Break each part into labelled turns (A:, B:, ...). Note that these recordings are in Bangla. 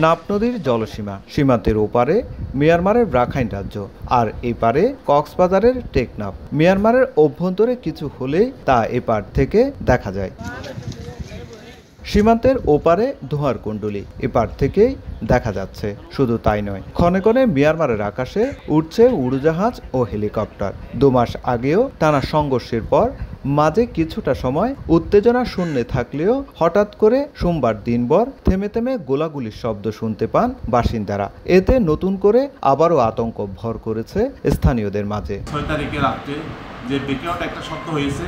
A: নাপ নদীর জলসীমা, সীমান্তের ওপারে মিয়ানমারের রাখাইন রাজ্য, আর এপারে কক্সবাজারের টেকনাফ। মিয়ানমারের অভ্যন্তরে কিছু হলেই তা এপার থেকে দেখা যায়। সীমান্তের ওপারে ধোঁয়ার কুণ্ডলী এপার থেকেই দেখা যাচ্ছে। শুধু তাই নয়, ক্ষণে ক্ষণে মিয়ানমারের আকাশে উঠছে উড়োজাহাজ ও হেলিকপ্টার। 2 মাস আগেও টানা সংঘর্ষের পর মাঝে কিছুটা সময় উত্তেজনা শূন্যে থাকলেও হঠাৎ করে সোমবার দিনভর থেমে থেমে গোলাগুলির শব্দ শুনতে পান বাসিন্দারা। এতে নতুন করে আবারও আতঙ্ক ভর করেছে স্থানীয়দের মাঝে।
B: 6 তারিখে রাত্রে যে ব্রেকআউট একটা শব্দ হয়েছে,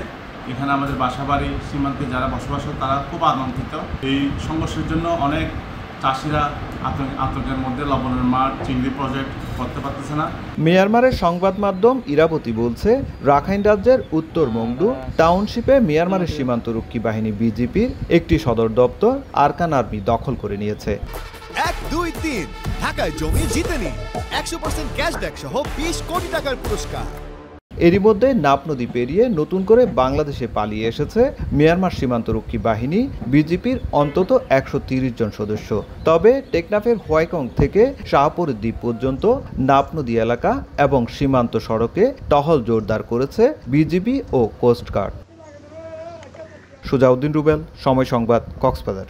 B: এখানে আমাদের বাসাবাড়ি সীমান্তে যারা বসবাস করে তারা খুব আতঙ্কিত। এই সংঘর্ষের জন্য অনেক চাষিরা আতঙ্কের মধ্যে লবণের মাঠ, চিংড়ি প্রজেক্ট করতে পারতেছে না।
A: মিয়ানমারের সংবাদ মাধ্যম ইরাবতী বলছে, রাখাইন রাজ্যের উত্তর মংডু টাউনশিপে মিয়ানমারের সীমান্তরক্ষী বাহিনী বিজিপির একটি সদর দপ্তর আরকান আর্মি দখল করে নিয়েছে।
C: 1, 2, 3 ঢাকায় জমি জিতে নিন 100% ক্যাশব্যাক সহ 20 কোটি টাকার পুরস্কার।
A: এরই মধ্যে নাপ নদী পেরিয়ে নতুন করে বাংলাদেশে পালিয়ে এসেছে মিয়ানমার সীমান্তরক্ষী বাহিনী বিজিপির অন্তত 130 জন সদস্য। তবে টেকনাফের হোয়াইকং থেকে শাহপুর দ্বীপ পর্যন্ত নাপ নদী এলাকা এবং সীমান্ত সড়কে টহল জোরদার করেছে বিজিবি ও কোস্টগার্ড। সুজাউদ্দিন রুবেল, সময় সংবাদ, কক্সবাজার।